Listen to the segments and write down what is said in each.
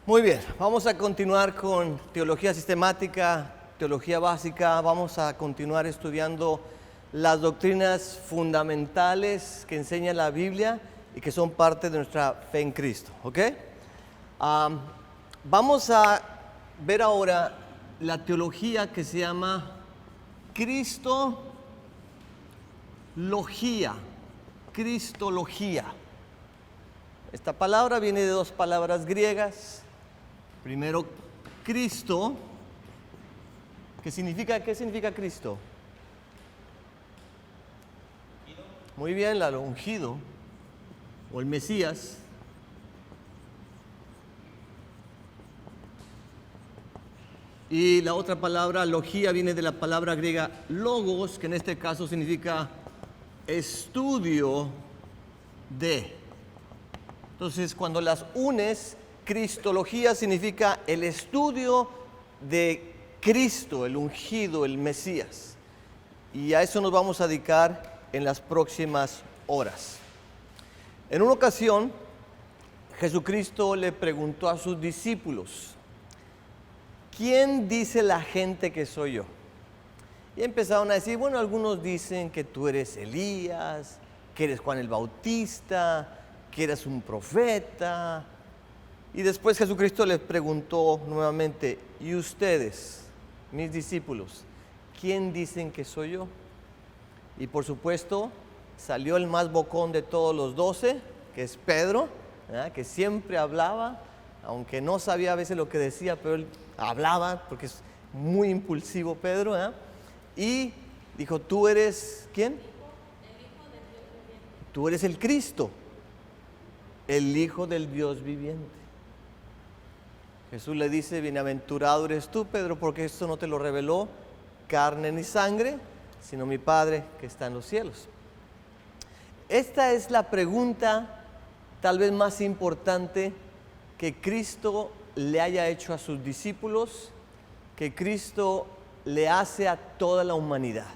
Muy bien, vamos a continuar con teología sistemática, teología básica. Vamos a continuar estudiando las doctrinas fundamentales que enseña la Biblia y que son parte de nuestra fe en Cristo, ¿ok? Vamos a ver ahora la teología que se llama Cristología. Cristología. Esta palabra viene de dos palabras griegas. Primero, Cristo, ¿qué significa Cristo? Muy bien, el ungido o el Mesías. Y la otra palabra, logía, viene de la palabra griega logos, que en este caso significa estudio de. Entonces, cuando las unes, cristología significa el estudio de Cristo, el ungido, el Mesías. Y a eso nos vamos a dedicar en las próximas horas. En una ocasión, Jesucristo le preguntó a sus discípulos: ¿quién dice la gente que soy yo? Y empezaron a decir, bueno, algunos dicen que tú eres Elías, que eres Juan el Bautista, que eres un profeta. Y después Jesucristo les preguntó nuevamente, ¿y ustedes, mis discípulos, quién dicen que soy yo? Y por supuesto salió el más bocón de todos los 12, que es Pedro, ¿verdad? Que siempre hablaba, aunque no sabía a veces lo que decía, pero él hablaba porque es muy impulsivo Pedro, ¿verdad? Y dijo, ¿tú eres quién? El Hijo del Dios viviente. Tú eres el Cristo, el Hijo del Dios viviente. Jesús le dice, bienaventurado eres tú, Pedro, porque esto no te lo reveló carne ni sangre, sino mi Padre que está en los cielos. Esta es la pregunta tal vez más importante que Cristo le haya hecho a sus discípulos, que Cristo le hace a toda la humanidad.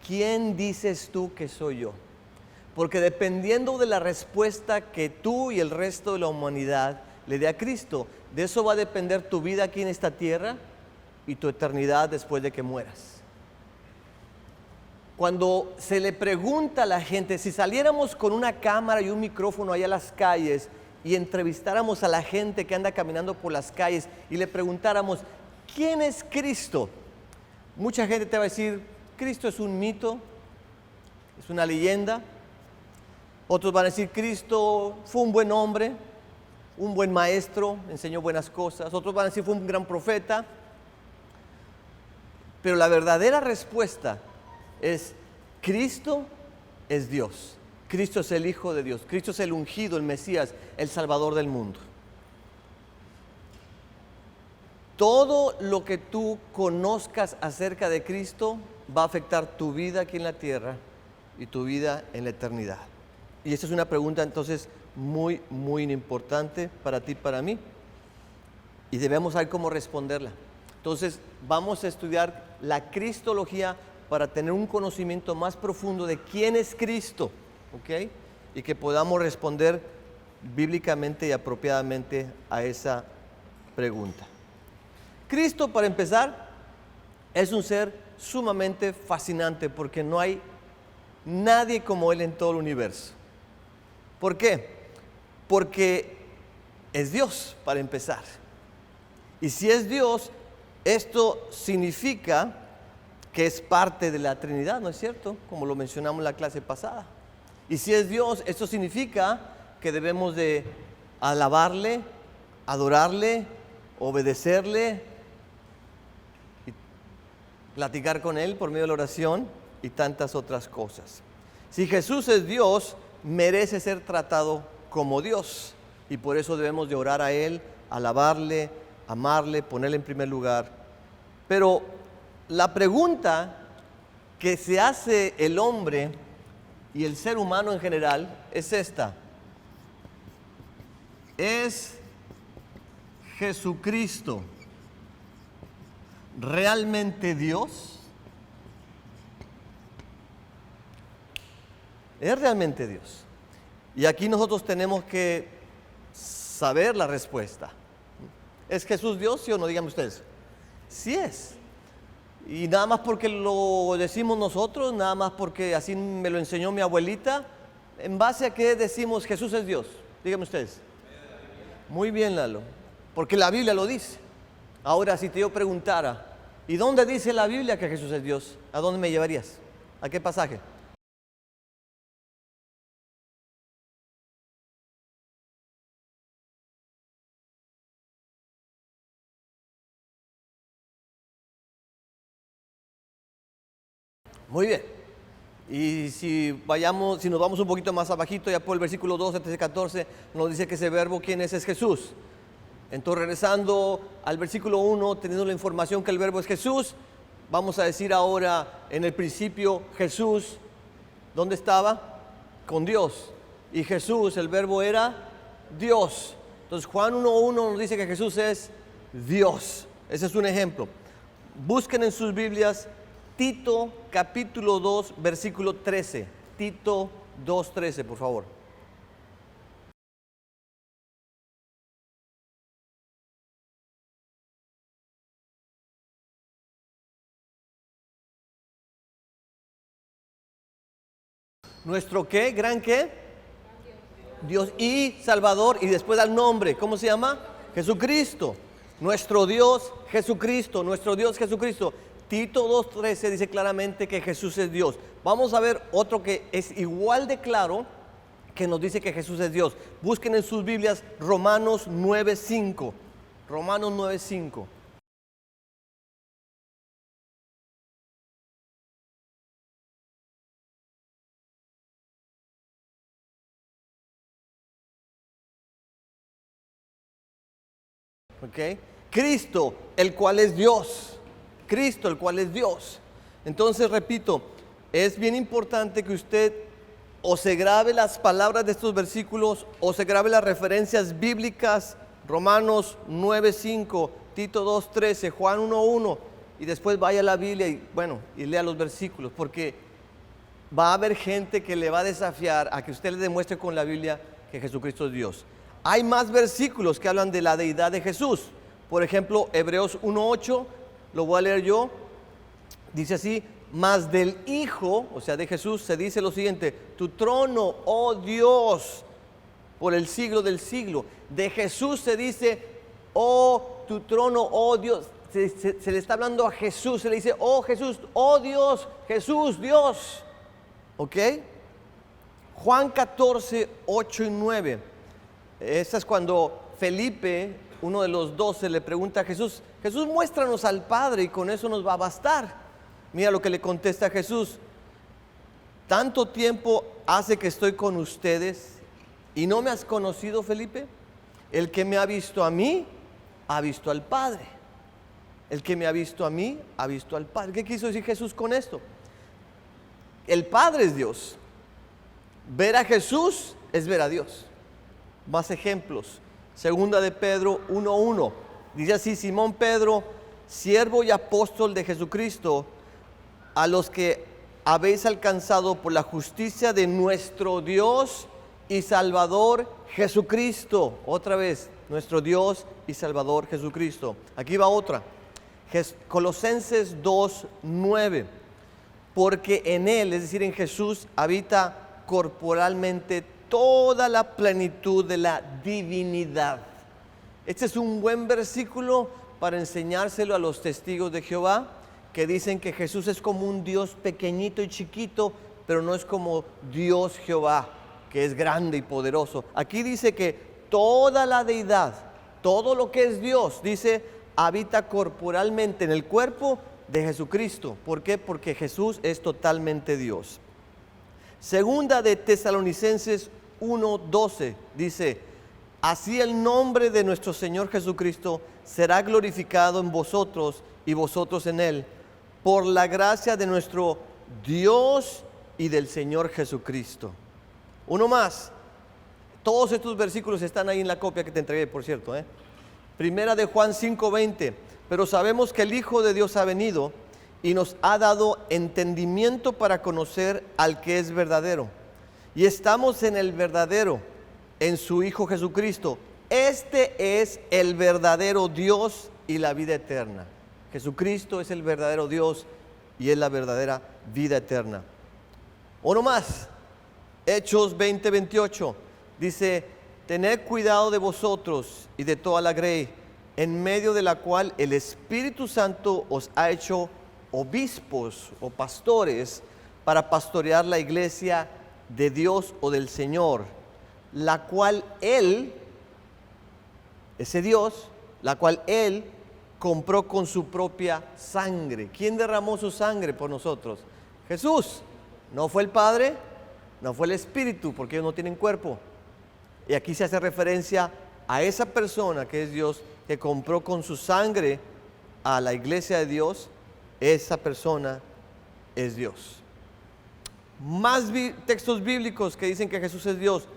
¿Quién dices tú que soy yo? Porque dependiendo de la respuesta que tú y el resto de la humanidad le dé a Cristo, de eso va a depender tu vida aquí en esta tierra y tu eternidad después de que mueras. Cuando se le pregunta a la gente, si saliéramos con una cámara y un micrófono allá a las calles y entrevistáramos a la gente que anda caminando por las calles y le preguntáramos, ¿quién es Cristo? Mucha gente te va a decir, Cristo es un mito, es una leyenda. Otros van a decir, Cristo fue un buen hombre, un buen maestro, enseñó buenas cosas. Otros van a decir, fue un gran profeta. Pero la verdadera respuesta es, Cristo es Dios. Cristo es el Hijo de Dios. Cristo es el ungido, el Mesías, el Salvador del mundo. Todo lo que tú conozcas acerca de Cristo va a afectar tu vida aquí en la tierra y tu vida en la eternidad. Y esta es una pregunta entonces muy, muy importante para ti y para mí. Y debemos saber cómo responderla. Entonces vamos a estudiar la cristología para tener un conocimiento más profundo de quién es Cristo, ¿ok? Y que podamos responder bíblicamente y apropiadamente a esa pregunta. Cristo, para empezar, es un ser sumamente fascinante porque no hay nadie como Él en todo el universo. ¿Por qué? Porque es Dios, para empezar. Y si es Dios, esto significa que es parte de la Trinidad, ¿no es cierto? Como lo mencionamos en la clase pasada. Y si es Dios, esto significa que debemos de alabarle, adorarle, obedecerle, y platicar con Él por medio de la oración y tantas otras cosas. Si Jesús es Dios, merece ser tratado como Dios. Y por eso debemos de orar a Él, alabarle, amarle, ponerle en primer lugar. Pero la pregunta que se hace el hombre y el ser humano en general es esta: ¿es Jesucristo realmente Dios? ¿Es realmente Dios? Y aquí nosotros tenemos que saber la respuesta. ¿Es Jesús Dios, sí o no? Díganme ustedes. Sí es. Y nada más porque lo decimos nosotros, nada más porque así me lo enseñó mi abuelita, ¿en base a qué decimos Jesús es Dios? Díganme ustedes. Muy bien, Lalo, porque la Biblia lo dice. Ahora, si te yo preguntara, ¿y dónde dice la Biblia que Jesús es Dios? ¿A dónde me llevarías? ¿A qué pasaje? Muy bien. Y si nos vamos un poquito más abajito, ya por el versículo 12, 13, 14, nos dice que ese verbo, ¿quién es? Es Jesús. Entonces, regresando al versículo 1, teniendo la información que el verbo es Jesús, vamos a decir ahora, en el principio, Jesús, ¿dónde estaba? Con Dios. Y Jesús, el verbo era Dios. Entonces, Juan 1:1 nos dice que Jesús es Dios. Ese es un ejemplo. Busquen en sus Biblias Tito capítulo 2, versículo 13. Tito 2:13, por favor. ¿Nuestro qué? ¿Gran qué? Dios y Salvador, y después al nombre. ¿Cómo se llama? Jesucristo. Nuestro Dios Jesucristo. Nuestro Dios Jesucristo. Tito 2:13 dice claramente que Jesús es Dios. Vamos a ver otro que es igual de claro, que nos dice que Jesús es Dios. Busquen en sus Biblias Romanos 9:5. Romanos 9:5. ¿Ok? Cristo, el cual es Dios. Cristo, el cual es Dios. Entonces, repito, es bien importante que usted o se grabe las palabras de estos versículos o se grabe las referencias bíblicas, Romanos 9:5, Tito 2:13, Juan 1:1, y después vaya a la Biblia y lea los versículos, porque va a haber gente que le va a desafiar a que usted le demuestre con la Biblia que Jesucristo es Dios. Hay más versículos que hablan de la deidad de Jesús. Por ejemplo, Hebreos 1:8, lo voy a leer yo, dice así: mas del Hijo, o sea de Jesús, se dice lo siguiente: tu trono, oh Dios, por el siglo del siglo. De Jesús se dice: oh tu trono, oh Dios. Se le está hablando a Jesús, se le dice: oh Jesús, oh Dios, Jesús, Dios. ¿Ok? Juan 14, 8 y 9. Esta es cuando Felipe, uno de los 12, le pregunta a Jesús: Jesús, muéstranos al Padre y con eso nos va a bastar. Mira lo que le contesta Jesús: ¿tanto tiempo hace que estoy con ustedes y no me has conocido, Felipe? El que me ha visto a mí, ha visto al Padre. El que me ha visto a mí, ha visto al Padre. ¿Qué quiso decir Jesús con esto? El Padre es Dios. Ver a Jesús es ver a Dios. Más ejemplos. Segunda de Pedro 1:1. Dice así: Simón Pedro, siervo y apóstol de Jesucristo, a los que habéis alcanzado por la justicia de nuestro Dios y Salvador Jesucristo. Otra vez, nuestro Dios y Salvador Jesucristo. Aquí va otra. Colosenses 2:9. Porque en Él, es decir, en Jesús, habita corporalmente toda la plenitud de la divinidad. Este es un buen versículo para enseñárselo a los testigos de Jehová, que dicen que Jesús es como un Dios pequeñito y chiquito, pero no es como Dios Jehová, que es grande y poderoso. Aquí dice que toda la deidad, todo lo que es Dios, dice, habita corporalmente en el cuerpo de Jesucristo. ¿Por qué? Porque Jesús es totalmente Dios. Segunda de Tesalonicenses 1:12 dice: así el nombre de nuestro Señor Jesucristo será glorificado en vosotros y vosotros en Él, por la gracia de nuestro Dios y del Señor Jesucristo. Uno más. Todos estos versículos están ahí en la copia que te entregué, por cierto. Primera de Juan 5:20. Pero sabemos que el Hijo de Dios ha venido y nos ha dado entendimiento para conocer al que es verdadero. Y estamos en el verdadero, en su Hijo Jesucristo. Este es el verdadero Dios y la vida eterna. Jesucristo es el verdadero Dios y es la verdadera vida eterna. Uno más, Hechos 20:28, dice: tened cuidado de vosotros y de toda la grey, en medio de la cual el Espíritu Santo os ha hecho obispos o pastores para pastorear la iglesia de Dios o del Señor, la cual Él, ese Dios, la cual Él compró con su propia sangre. ¿Quién derramó su sangre por nosotros? Jesús. No fue el Padre, no fue el Espíritu, porque ellos no tienen cuerpo. Y aquí se hace referencia a esa persona que es Dios, que compró con su sangre a la iglesia de Dios. Esa persona es Dios. Más textos bíblicos que dicen que Jesús es Dios,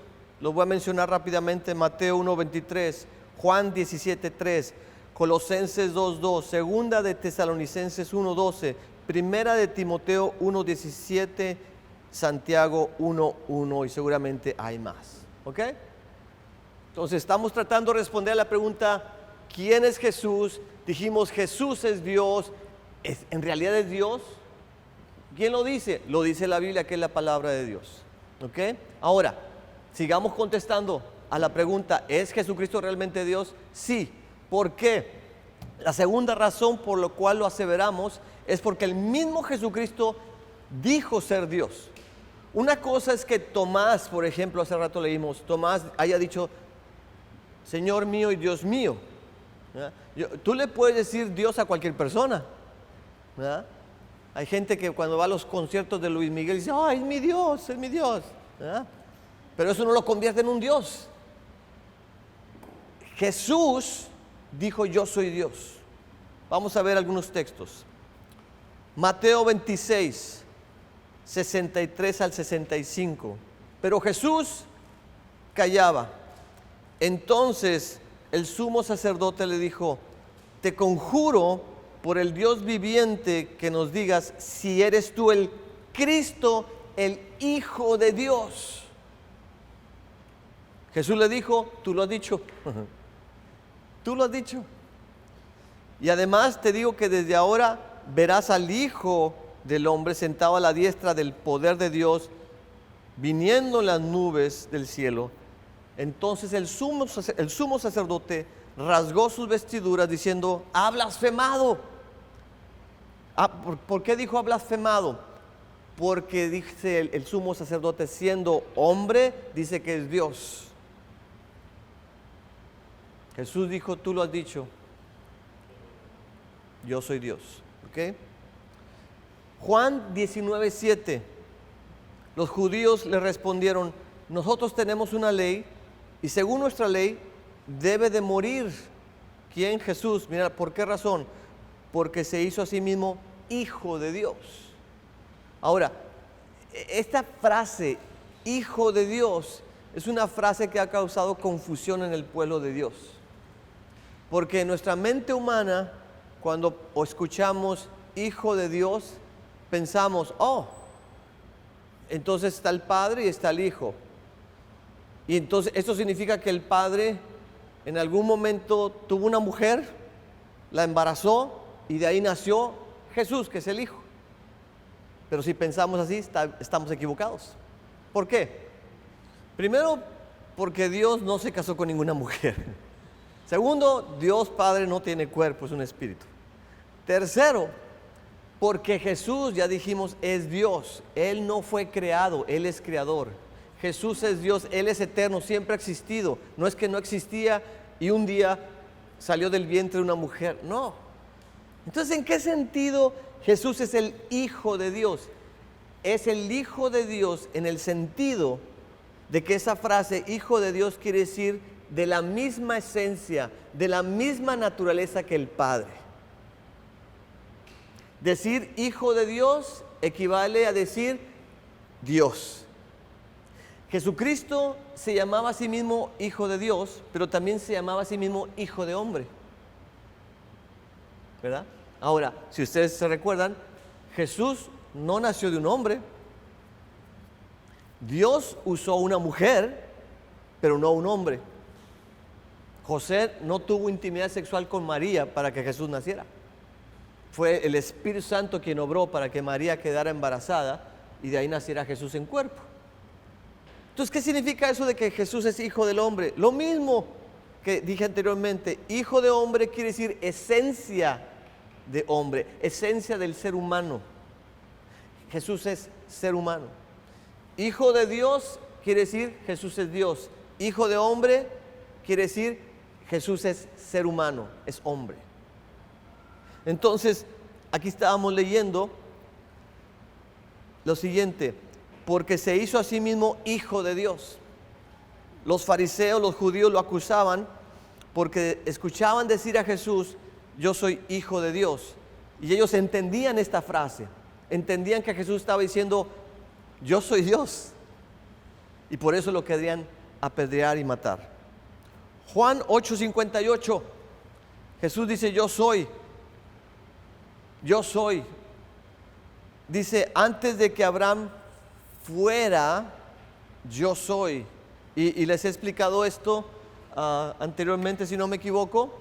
los voy a mencionar rápidamente: Mateo 1:23, Juan 17:3, Colosenses 2:2, Segunda de Tesalonicenses 1:12, Primera de Timoteo 1:17, Santiago 1:1, y seguramente hay más. ¿Ok? Entonces estamos tratando de responder a la pregunta: ¿quién es Jesús? Dijimos, Jesús es Dios. ¿En realidad es Dios? ¿Quién lo dice? Lo dice la Biblia, que es la palabra de Dios. ¿Ok? Ahora, sigamos contestando a la pregunta: ¿es Jesucristo realmente Dios? Sí. ¿Por qué? La segunda razón por la cual lo aseveramos es porque el mismo Jesucristo dijo ser Dios. Una cosa es que Tomás, por ejemplo, hace rato leímos, Tomás haya dicho: Señor mío y Dios mío. Tú le puedes decir Dios a cualquier persona, ¿verdad? Hay gente que cuando va a los conciertos de Luis Miguel dice: ¡ay, es mi Dios, es mi Dios! ¿Verdad? Pero eso no lo convierte en un Dios. Jesús dijo: yo soy Dios. Vamos a ver algunos textos. Mateo 26, 63 al 65. Pero Jesús callaba. Entonces el sumo sacerdote le dijo: te conjuro por el Dios viviente que nos digas si eres tú el Cristo, el Hijo de Dios. Jesús le dijo: tú lo has dicho. Tú lo has dicho. Y además te digo que desde ahora verás al Hijo del Hombre sentado a la diestra del poder de Dios, viniendo en las nubes del cielo. Entonces el sumo sacerdote rasgó sus vestiduras diciendo: ha blasfemado. ¿Por qué dijo ha blasfemado? Porque dice el sumo sacerdote, siendo hombre, dice que es Dios. Jesús dijo: tú lo has dicho, yo soy Dios. ¿Ok? Juan 19:7. Los judíos le respondieron: nosotros tenemos una ley, y según nuestra ley debe de morir. ¿Quién? Jesús. Mira, ¿por qué razón? Porque se hizo a sí mismo Hijo de Dios. Ahora, esta frase, Hijo de Dios, es una frase que ha causado confusión en el pueblo de Dios. Porque en nuestra mente humana, cuando escuchamos Hijo de Dios, pensamos: oh, entonces está el Padre y está el Hijo. Y entonces esto significa que el Padre en algún momento tuvo una mujer, la embarazó y de ahí nació Jesús, que es el Hijo. Pero si pensamos así, estamos equivocados. ¿Por qué? Primero, porque Dios no se casó con ninguna mujer. Segundo, Dios Padre no tiene cuerpo, es un espíritu. Tercero, porque Jesús, ya dijimos, es Dios. Él no fue creado, Él es creador. Jesús es Dios, Él es eterno, siempre ha existido. No es que no existía y un día salió del vientre de una mujer, no. Entonces, ¿en qué sentido Jesús es el Hijo de Dios? Es el Hijo de Dios en el sentido de que esa frase Hijo de Dios quiere decir de la misma esencia, de la misma naturaleza que el Padre. Decir Hijo de Dios equivale a decir Dios. Jesucristo se llamaba a sí mismo Hijo de Dios, pero también se llamaba a sí mismo Hijo de Hombre, ¿verdad? Ahora, si ustedes se recuerdan, Jesús no nació de un hombre. Dios usó una mujer, pero no un hombre. José no tuvo intimidad sexual con María para que Jesús naciera. Fue el Espíritu Santo quien obró para que María quedara embarazada y de ahí naciera Jesús en cuerpo. Entonces, ¿qué significa eso de que Jesús es hijo del hombre? Lo mismo que dije anteriormente, hijo de hombre quiere decir esencia de hombre, esencia del ser humano. Jesús es ser humano. Hijo de Dios quiere decir Jesús es Dios. Hijo de hombre quiere decir Jesús es ser humano, es hombre. Entonces, aquí estábamos leyendo lo siguiente, porque se hizo a sí mismo hijo de Dios. Los fariseos, los judíos lo acusaban porque escuchaban decir a Jesús, yo soy hijo de Dios. Y ellos entendían esta frase, entendían que Jesús estaba diciendo, yo soy Dios. Y por eso lo querían apedrear y matar. Juan 8:58, Jesús dice, yo soy. Dice, antes de que Abraham fuera, yo soy. Y les he explicado esto anteriormente, si no me equivoco.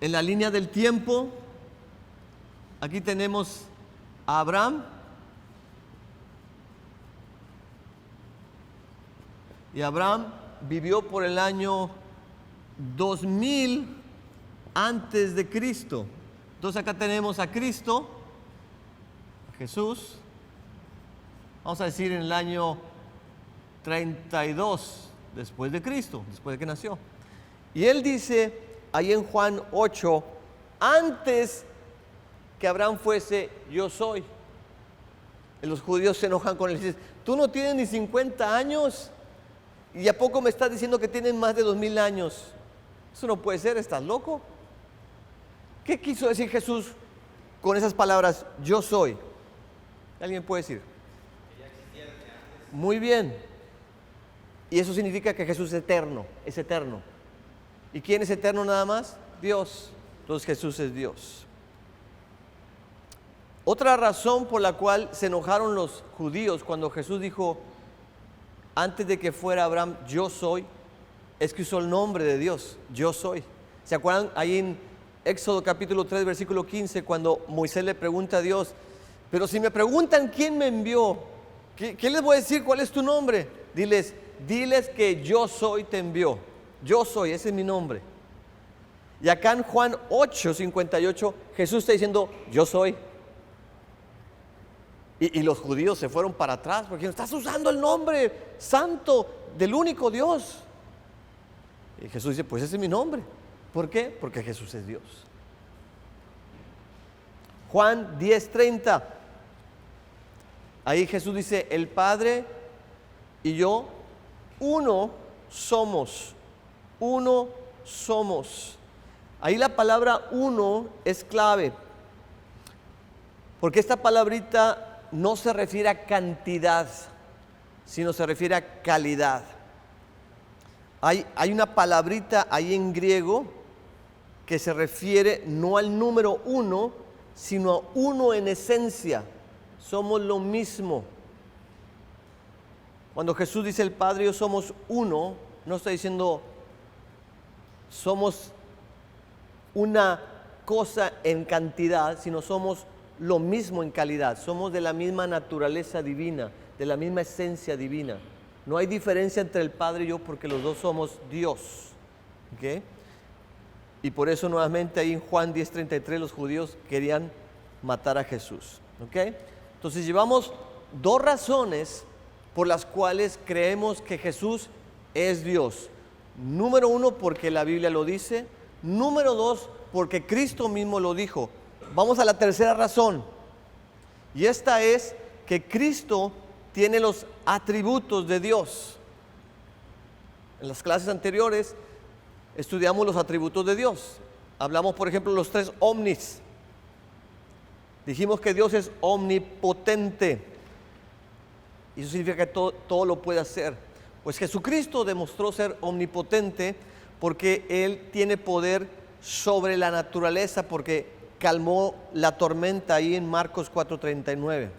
En la línea del tiempo, aquí tenemos a Abraham. Y Abraham vivió por el año 2000 antes de Cristo. Entonces acá tenemos a Cristo, a Jesús, vamos a decir en el año 32 después de Cristo, después de que nació. Y él dice ahí en Juan 8, antes que Abraham fuese, yo soy. Y los judíos se enojan con él y dicen, tú no tienes ni 50 años y a poco me estás diciendo que tienes más de 2000 años. Eso no puede ser, ¿estás loco? ¿Qué quiso decir Jesús con esas palabras, yo soy? ¿Alguien puede decir? Muy bien. Y eso significa que Jesús es eterno, es eterno. ¿Y quién es eterno nada más? Dios. Entonces Jesús es Dios. Otra razón por la cual se enojaron los judíos cuando Jesús dijo, antes de que fuera Abraham, yo soy, es que usó el nombre de Dios, yo soy. ¿Se acuerdan ahí en Éxodo capítulo 3, versículo 15, cuando Moisés le pregunta a Dios, pero si me preguntan quién me envió, ¿qué les voy a decir? ¿Cuál es tu nombre? Diles que yo soy te envió. Yo soy, ese es mi nombre. Y acá en Juan 8:58, Jesús está diciendo, yo soy. Y los judíos se fueron para atrás porque estás usando el nombre santo del único Dios. Y Jesús dice, pues ese es mi nombre. ¿Por qué? Porque Jesús es Dios. Juan 10:30. Ahí Jesús dice, el Padre y yo, uno somos. Uno somos. Ahí la palabra uno es clave. Porque esta palabrita no se refiere a cantidad, sino se refiere a calidad. Hay una palabrita ahí en griego que se refiere no al número uno, sino a uno en esencia. Somos lo mismo. Cuando Jesús dice el Padre y yo somos uno, no está diciendo somos una cosa en cantidad, sino somos lo mismo en calidad. Somos de la misma naturaleza divina, de la misma esencia divina. No hay diferencia entre el Padre y yo porque los dos somos Dios. ¿Okay? Y por eso nuevamente ahí en Juan 10:33 los judíos querían matar a Jesús. ¿Okay? Entonces llevamos dos razones por las cuales creemos que Jesús es Dios. Número uno, porque la Biblia lo dice. Número dos, porque Cristo mismo lo dijo. Vamos a la tercera razón. Y esta es que Cristo tiene los atributos de Dios. En las clases anteriores estudiamos los atributos de Dios. Hablamos, por ejemplo, de los tres omnis. Dijimos que Dios es omnipotente. Y eso significa que todo lo puede hacer. Pues Jesucristo demostró ser omnipotente porque Él tiene poder sobre la naturaleza, porque calmó la tormenta ahí en Marcos 4:39.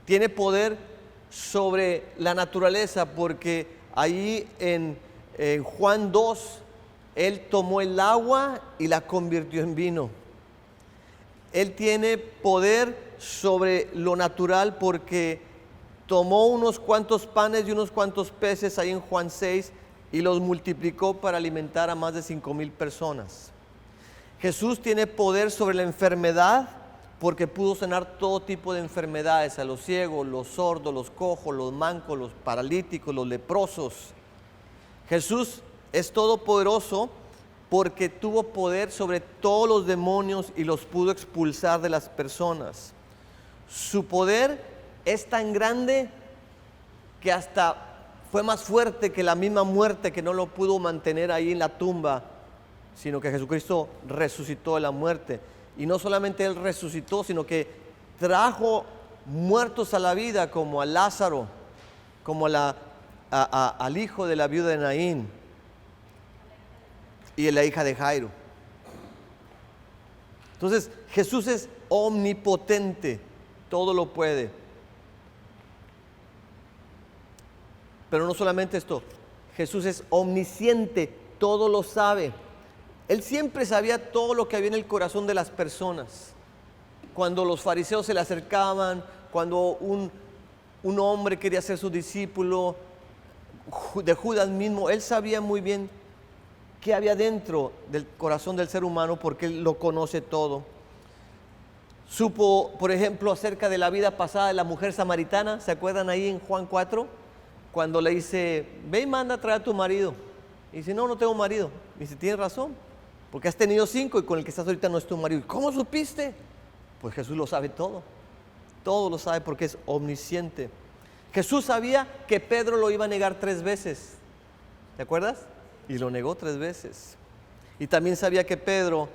Tiene poder sobre la naturaleza porque ahí en En Juan 2, Él tomó el agua y la convirtió en vino. Él tiene poder sobre lo natural porque tomó unos cuantos panes y unos cuantos peces ahí en Juan 6 y los multiplicó para alimentar a más de 5,000 personas. Jesús tiene poder sobre la enfermedad porque pudo sanar todo tipo de enfermedades, a los ciegos, los sordos, los cojos, los mancos, los paralíticos, los leprosos. Jesús es todopoderoso porque tuvo poder sobre todos los demonios y los pudo expulsar de las personas. Su poder es tan grande que hasta fue más fuerte que la misma muerte, que no lo pudo mantener ahí en la tumba, sino que Jesucristo resucitó de la muerte. Y no solamente Él resucitó, sino que trajo muertos a la vida, como a Lázaro, como al hijo de la viuda de Naín y a la hija de Jairo. Entonces Jesús es omnipotente, todo lo puede. Pero no solamente esto, Jesús es omnisciente, todo lo sabe. Él siempre sabía todo lo que había en el corazón de las personas. Cuando los fariseos se le acercaban, cuando un hombre quería ser su discípulo, de Judas mismo, Él sabía muy bien qué había dentro del corazón del ser humano porque Él lo conoce todo. Supo, por ejemplo, acerca de la vida pasada de la mujer samaritana. ¿Se acuerdan ahí en Juan 4? Cuando le dice, ve y manda a traer a tu marido. Y dice, no tengo marido. Y dice, tienes razón, porque has tenido 5 y con el que estás ahorita no es tu marido. ¿Cómo supiste? Pues Jesús lo sabe todo. Todo lo sabe porque es omnisciente. Jesús sabía que Pedro lo iba a negar 3 veces. ¿Te acuerdas? Y lo negó 3 veces. Y también sabía que Pedro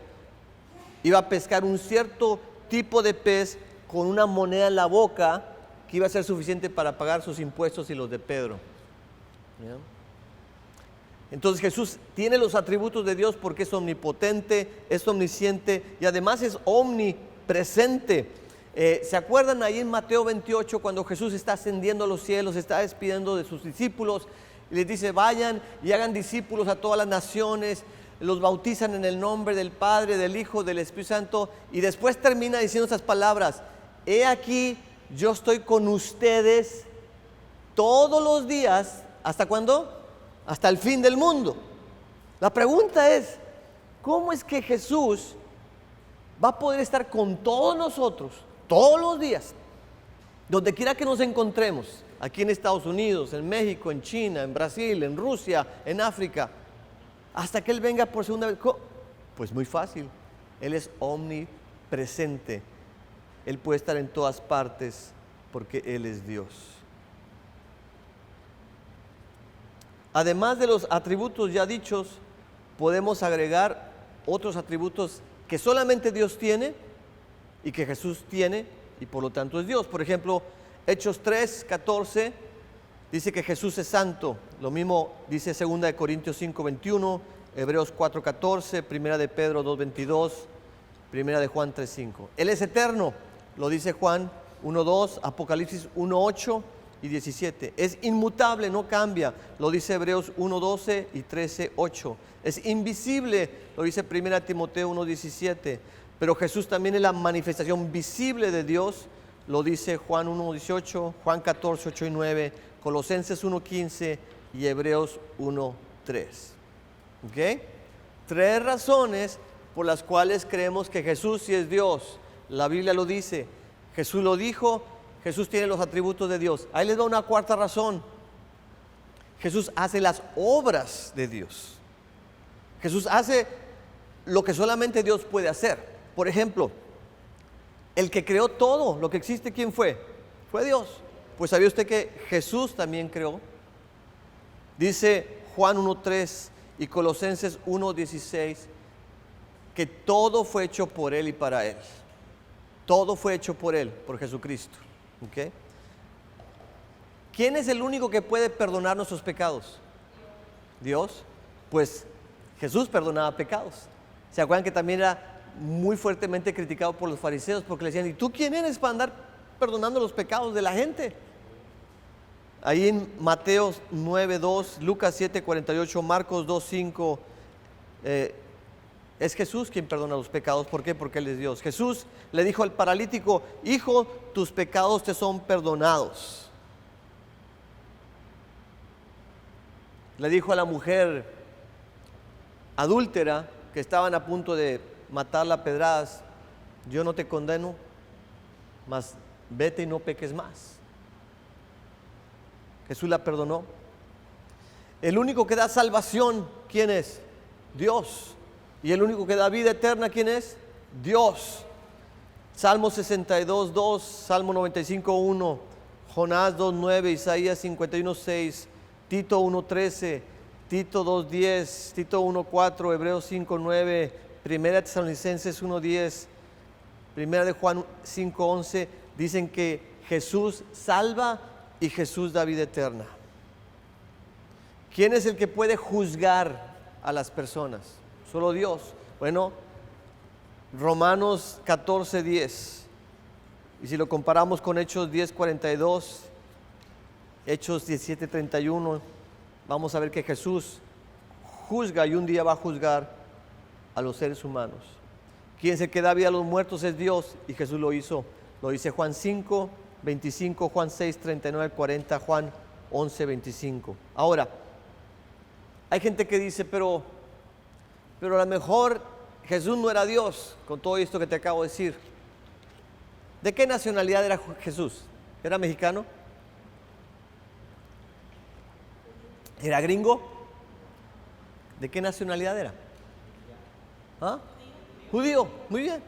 iba a pescar un cierto tipo de pez con una moneda en la boca que iba a ser suficiente para pagar sus impuestos y los de Pedro. ¿Ya? Entonces Jesús tiene los atributos de Dios porque es omnipotente, es omnisciente y además es omnipresente. ¿Se acuerdan ahí en Mateo 28 cuando Jesús está ascendiendo a los cielos, está despidiendo de sus discípulos y les dice, vayan y hagan discípulos a todas las naciones, los bautizan en el nombre del Padre, del Hijo, del Espíritu Santo, y después termina diciendo esas palabras, he aquí, yo estoy con ustedes todos los días, ¿hasta cuándo? Hasta el fin del mundo. La pregunta es, ¿cómo es que Jesús va a poder estar con todos nosotros, todos los días, donde quiera que nos encontremos, aquí en Estados Unidos, en México, en China, en Brasil, en Rusia, en África, hasta que Él venga por segunda vez? Pues muy fácil, Él es omnipresente, Él puede estar en todas partes porque Él es Dios. Además de los atributos ya dichos, podemos agregar otros atributos que solamente Dios tiene y que Jesús tiene y por lo tanto es Dios. Por ejemplo, Hechos 3:14 dice que Jesús es santo. Lo mismo dice 2 Corintios 5:21, Hebreos 4:14, 1 de Pedro 2:22, 1 de Juan 3:5. Él es eterno, lo dice Juan 1:2, Apocalipsis 1:8 y 17. Es inmutable, no cambia, lo dice Hebreos 1:12 y 13:8. Es invisible, lo dice 1 Timoteo 1:17. Pero Jesús también es la manifestación visible de Dios, lo dice Juan 1:18, Juan 14:8 y 9, Colosenses 1:15 y Hebreos 1:3. ¿Ok? 3 razones por las cuales creemos que Jesús sí es Dios. La Biblia lo dice, Jesús lo dijo, Jesús tiene los atributos de Dios. Ahí les da una 4ª razón. Jesús hace las obras de Dios. Jesús hace lo que solamente Dios puede hacer. Por ejemplo, el que creó todo lo que existe, ¿quién fue? Fue Dios. Pues ¿sabía usted que Jesús también creó? Dice Juan 1:3 y Colosenses 1:16 que todo fue hecho por Él y para Él. Todo fue hecho por Él, por Jesucristo. ¿Okay? ¿Quién es el único que puede perdonar nuestros pecados? Dios. Pues Jesús perdonaba pecados. ¿Se acuerdan que también era muy fuertemente criticado por los fariseos porque le decían, ¿y tú quién eres para andar perdonando los pecados de la gente? Ahí en Mateo 9:2, Lucas 7:48, Marcos 2:5, es Jesús quien perdona los pecados. ¿Por qué? Porque Él es Dios. Jesús le dijo al paralítico: hijo, tus pecados te son perdonados. Le dijo a la mujer adúltera que estaban a punto de matarla a pedradas: yo no te condeno, mas vete y no peques más. Jesús la perdonó. El único que da salvación, ¿quién es? Dios. Y el único que da vida eterna, ¿quién es? Dios. Salmo 62:2, Salmo 95:1, Jonás 2:9, Isaías 51:6, Tito 1:13, Tito 2:10, Tito 1:4, Hebreos 5:9, Primera Tesalonicenses 1:10, Primera de Juan 5:11, dicen que Jesús salva y Jesús da vida eterna. ¿Quién es el que puede juzgar a las personas? Solo Dios. Bueno, Romanos 14:10. Y si lo comparamos con Hechos 10:42, Hechos 17:31, vamos a ver que Jesús juzga y un día va a juzgar a los seres humanos. ¿Quién es el que da vida a los muertos? Es Dios, y Jesús lo hizo. Lo dice Juan 5:25, Juan 6:39-40, Juan 11:25. Ahora, hay gente que dice, pero a lo mejor Jesús no era Dios, con todo esto que te acabo de decir. ¿De qué nacionalidad era Jesús? ¿Era mexicano? ¿Era gringo? ¿De qué nacionalidad era? ¿Ah? Judío, muy bien.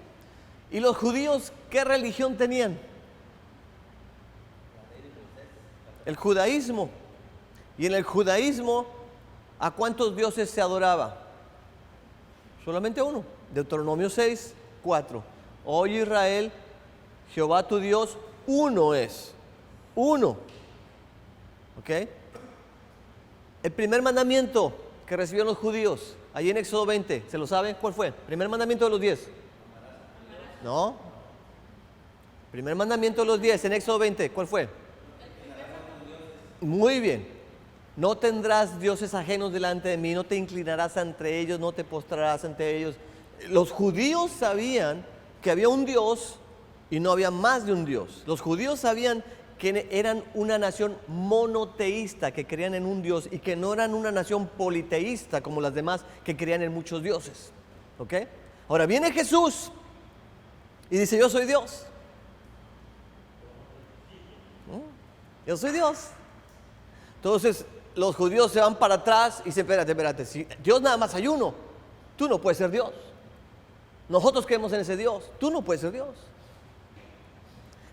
¿Y los judíos qué religión tenían? El judaísmo. Y en el judaísmo, ¿a cuántos dioses se adoraba? Solamente uno. Deuteronomio 6:4. Oye Israel, Jehová tu Dios, uno es. Uno. ¿Ok? El primer mandamiento que recibieron los judíos, allí en Éxodo 20, ¿se lo saben? ¿Cuál fue? Primer mandamiento de los 10. No. Primer mandamiento de los 10 en Éxodo 20, ¿cuál fue? Muy bien. No tendrás dioses ajenos delante de mí, no te inclinarás ante ellos, no te postrarás ante ellos. Los judíos sabían que había un Dios y no había más de un Dios. Los judíos sabían que eran una nación monoteísta, que creían en un Dios, y que no eran una nación politeísta como las demás, que creían en muchos dioses. ¿Ok? Ahora viene Jesús y dice: yo soy Dios. Yo soy Dios. Entonces los judíos se van para atrás y dicen: espérate, si Dios nada más hay uno, tú no puedes ser Dios. Nosotros creemos en ese Dios, tú no puedes ser Dios.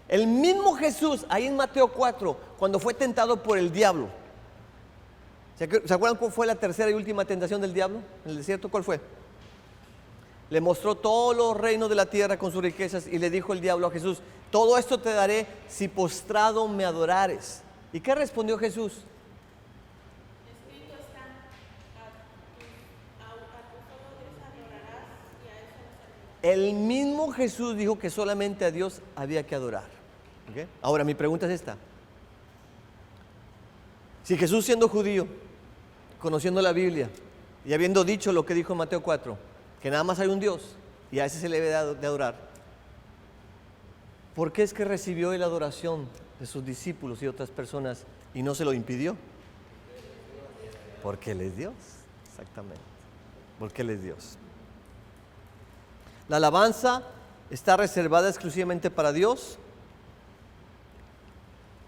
El mismo Jesús, ahí en Mateo 4, cuando fue tentado por el diablo, ¿se acuerdan cuál fue la tercera y última tentación del diablo en el desierto? ¿Cuál fue? Le mostró todos los reinos de la tierra con sus riquezas, y le dijo el diablo a Jesús: todo esto te daré si postrado me adorares. ¿Y qué respondió Jesús? Escrito está: a tu solo Dios adorarás, y a eso no servirás. El mismo Jesús dijo que solamente a Dios había que adorar. ¿Okay? Ahora mi pregunta es esta: si Jesús, siendo judío, conociendo la Biblia y habiendo dicho lo que dijo en Mateo 4, que nada más hay un Dios y a ese se le debe de adorar, ¿por qué es que recibió la adoración de sus discípulos y otras personas y no se lo impidió? Porque Él es Dios. Exactamente, porque Él es Dios. La alabanza está reservada exclusivamente para Dios,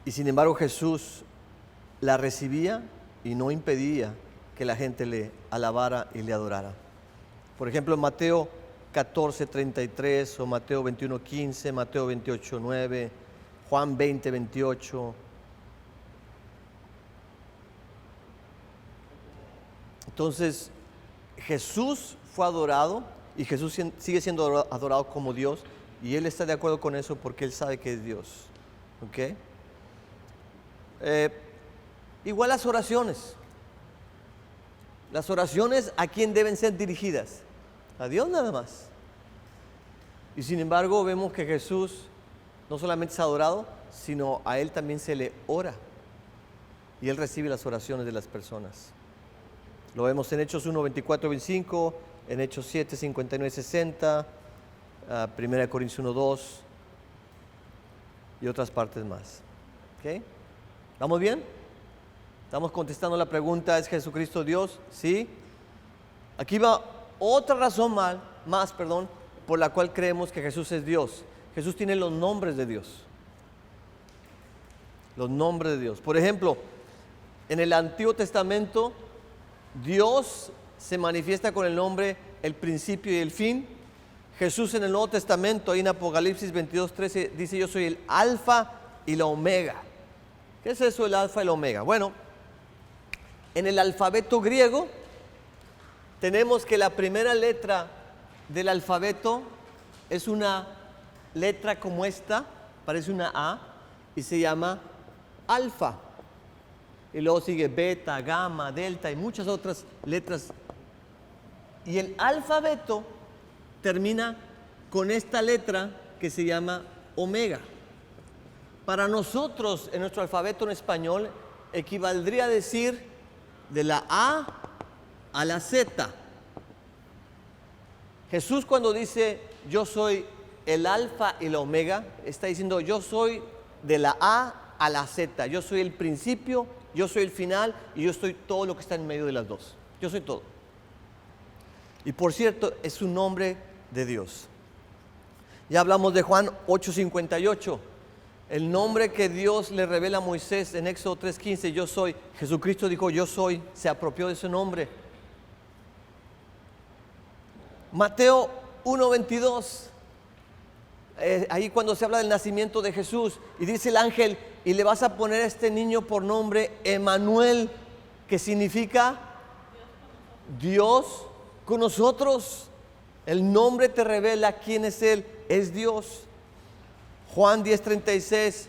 y sin embargo Jesús la recibía y no impedía que la gente le alabara y le adorara. Por ejemplo, en Mateo 14:33 o Mateo 21:15, Mateo 28:9, Juan 20:28. Entonces, Jesús fue adorado, y Jesús sigue siendo adorado como Dios, y Él está de acuerdo con eso porque Él sabe que es Dios. ¿Ok? Igual las oraciones. Las oraciones, ¿a quién deben ser dirigidas? A Dios nada más. Y sin embargo vemos que Jesús no solamente es adorado, sino a Él también se le ora. y Él recibe las oraciones de las personas. Lo vemos en Hechos 1, 24, 25, en Hechos 7, 59, 60, 1 Corintios 1, 2 y otras partes más. ¿Okay? ¿Vamos bien? Estamos contestando la pregunta, ¿es Jesucristo Dios? Sí. Aquí va otra razón más, por la cual creemos que Jesús es Dios. Jesús tiene los nombres de Dios. Los nombres de Dios. Por ejemplo, en el Antiguo Testamento, Dios se manifiesta con el nombre el principio y el fin. Jesús en el Nuevo Testamento, ahí en Apocalipsis 22, 13, dice: yo soy el alfa y la omega. ¿Qué es eso, el alfa y la omega? Bueno, en el alfabeto griego tenemos que la primera letra del alfabeto es una letra como esta, parece una A, y se llama alfa. Y luego sigue beta, gamma, delta y muchas otras letras. Y el alfabeto termina con esta letra que se llama omega. Para nosotros, en nuestro alfabeto en español, equivaldría a decir de la A a la Z. Jesús, cuando dice yo soy el alfa y la omega, está diciendo yo soy de la A a la Z. Yo soy el principio, yo soy el final y yo soy todo lo que está en medio de las dos. Yo soy todo. Y por cierto, es un nombre de Dios. Ya hablamos de Juan 8:58. El nombre que Dios le revela a Moisés en Éxodo 3:15, yo soy. Jesucristo dijo yo soy, se apropió de ese nombre. Mateo 1:22, ahí cuando se habla del nacimiento de Jesús, y dice el ángel: y le vas a poner a este niño por nombre Emmanuel, que significa Dios con nosotros. El nombre te revela quién es Él, es Dios. Juan 10:36,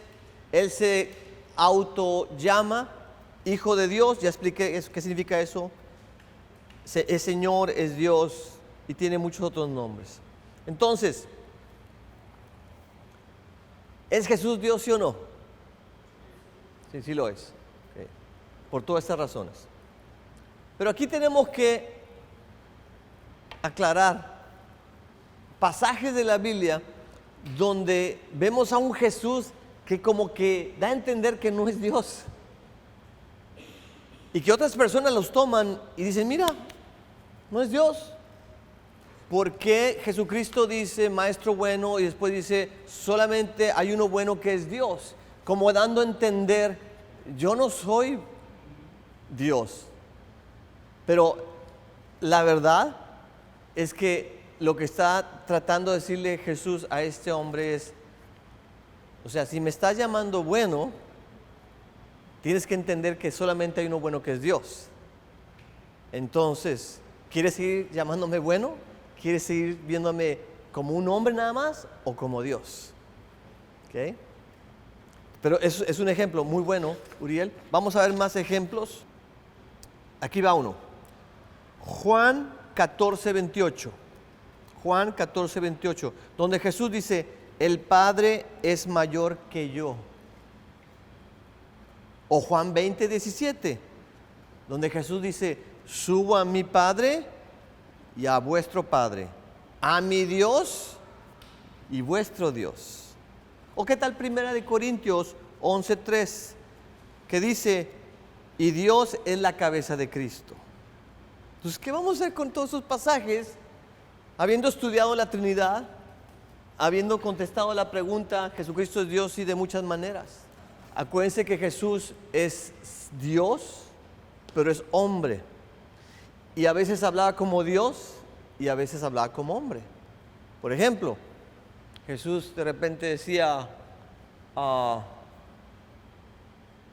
Él se autollama Hijo de Dios. Ya expliqué qué significa eso. Es Señor, es Dios y tiene muchos otros nombres. Entonces, ¿es Jesús Dios, sí o no? Sí, sí lo es. Okay. Por todas estas razones. Pero aquí tenemos que aclarar pasajes de la Biblia donde vemos a un Jesús que como que da a entender que no es Dios, y que otras personas los toman y dicen: mira, no es Dios. ¿Por qué Jesucristo dice maestro bueno y después dice solamente hay uno bueno que es Dios? Como dando a entender, yo no soy Dios. Pero la verdad es que lo que está tratando de decirle Jesús a este hombre es, o sea, si me estás llamando bueno, tienes que entender que solamente hay uno bueno que es Dios. Entonces, ¿quieres seguir llamándome bueno? ¿Quieres seguir viéndome como un hombre nada más o como Dios? ¿Okay? Pero eso es un ejemplo muy bueno, Uriel. Vamos a ver más ejemplos. Aquí va uno. Juan 14:28. Juan 14:28, donde Jesús dice: el Padre es mayor que yo. O Juan 20:17, donde Jesús dice: subo a mi Padre y a vuestro Padre, a mi Dios y vuestro Dios. ¿O qué tal 1 Corintios 11:3, que dice: y Dios es la cabeza de Cristo? Entonces, ¿qué vamos a hacer con todos esos pasajes? Habiendo estudiado la Trinidad, habiendo contestado la pregunta, ¿Jesucristo es Dios? Sí, de muchas maneras. Acuérdense que Jesús es Dios, pero es hombre. Y a veces hablaba como Dios y a veces hablaba como hombre. Por ejemplo, Jesús de repente decía: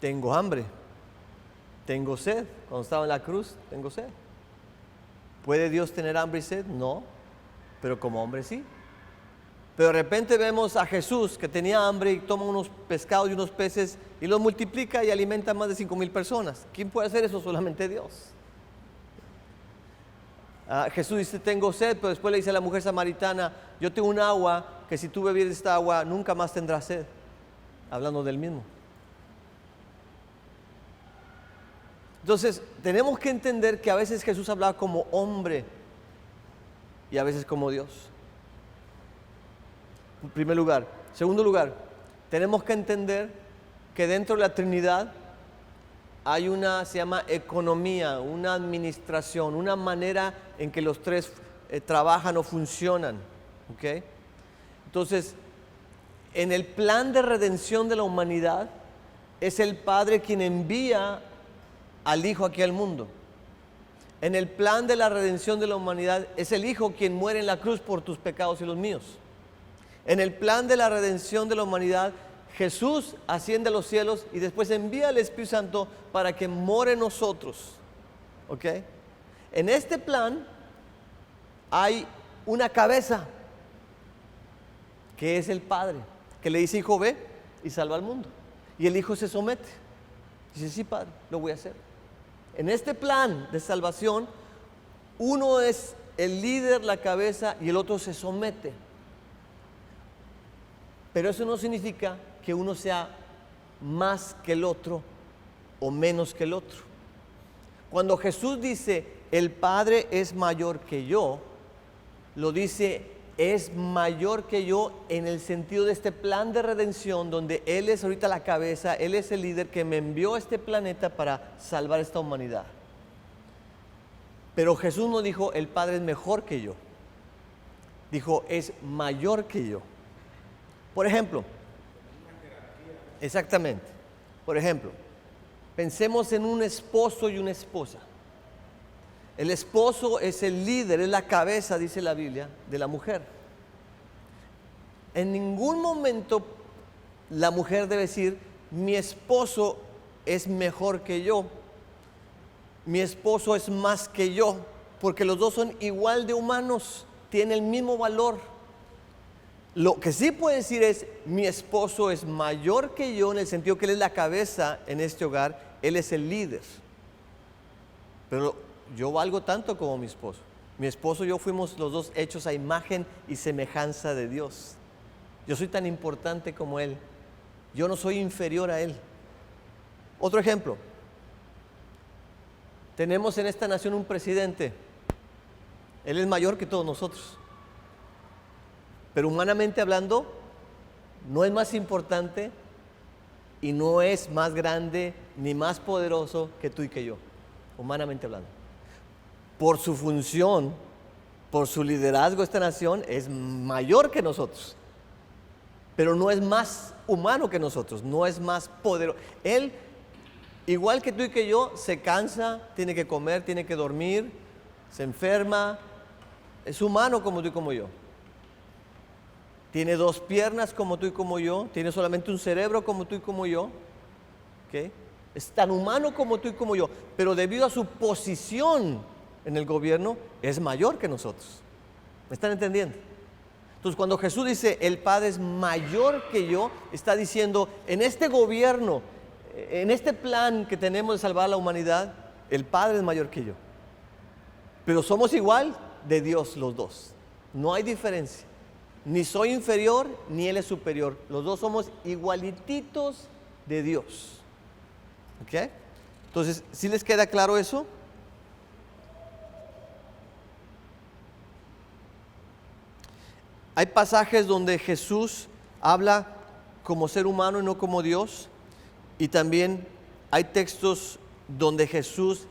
tengo hambre, tengo sed. Cuando estaba en la cruz, tengo sed. ¿Puede Dios tener hambre y sed? No, pero como hombre sí. Pero de repente vemos a Jesús que tenía hambre y toma unos pescados y unos peces y los multiplica y alimenta a más de 5,000 personas. ¿Quién puede hacer eso? Solamente Dios. Jesús dice: tengo sed, pero después le dice a la mujer samaritana: yo tengo un agua que si tú bebieres esta agua nunca más tendrás sed. Hablando del mismo. Entonces, tenemos que entender que a veces Jesús hablaba como hombre y a veces como Dios. En primer lugar. Segundo lugar, tenemos que entender que dentro de la Trinidad hay se llama economía, una administración, una manera en que los tres trabajan o funcionan. ¿Okay? Entonces, en el plan de redención de la humanidad, es el Padre quien envía al Hijo aquí al mundo. En el plan de la redención de la humanidad, es el Hijo quien muere en la cruz por tus pecados y los míos. En el plan de la redención de la humanidad, Jesús asciende a los cielos y después envía al Espíritu Santo para que more en nosotros. ¿Ok? En este plan hay una cabeza, que es el Padre, que le dice: hijo, ve y salva al mundo. Y el Hijo se somete. Dice: sí, Padre, lo voy a hacer. En este plan de salvación, uno es el líder, la cabeza, y el otro se somete. Pero eso no significa que uno sea más que el otro o menos que el otro. Cuando Jesús dice: el Padre es mayor que yo, lo dice: es mayor que yo en el sentido de este plan de redención, donde Él es ahorita la cabeza, Él es el líder que me envió a este planeta para salvar esta humanidad. Pero Jesús no dijo: el Padre es mejor que yo. Dijo: es mayor que yo. Por ejemplo, exactamente. Por ejemplo, pensemos en un esposo y una esposa. El esposo es el líder, es la cabeza, dice la Biblia, de la mujer. En ningún momento la mujer debe decir: mi esposo es mejor que yo, mi esposo es más que yo, porque los dos son igual de humanos, tienen el mismo valor. Lo que sí puede decir es: mi esposo es mayor que yo, en el sentido que él es la cabeza en este hogar, él es el líder. Pero yo valgo tanto como mi esposo. Mi esposo y yo fuimos los dos hechos a imagen y semejanza de Dios. Yo soy tan importante como él. Yo no soy inferior a él. Otro ejemplo. Tenemos en esta nación un presidente. Él es mayor que todos nosotros. Pero humanamente hablando, no es más importante y no es más grande ni más poderoso que tú y que yo, humanamente hablando. Por su función, por su liderazgo, esta nación es mayor que nosotros, pero no es más humano que nosotros, no es más poderoso. Él, igual que tú y que yo, se cansa, tiene que comer, tiene que dormir, se enferma, es humano como tú y como yo. Tiene dos piernas como tú y como yo, tiene solamente un cerebro como tú y como yo. ¿Okay? Es tan humano como tú y como yo, pero debido a su posición en el gobierno, es mayor que nosotros. ¿Me están entendiendo? Entonces, cuando Jesús dice: el Padre es mayor que yo, está diciendo: en este gobierno, en este plan que tenemos de salvar a la humanidad, el Padre es mayor que yo. Pero somos igual de Dios los dos. No hay diferencia. Ni soy inferior, ni Él es superior. Los dos somos igualititos de Dios. ¿Ok? Entonces, ¿sí les queda claro eso? Hay pasajes donde Jesús habla como ser humano y no como Dios. Y también hay textos donde Jesús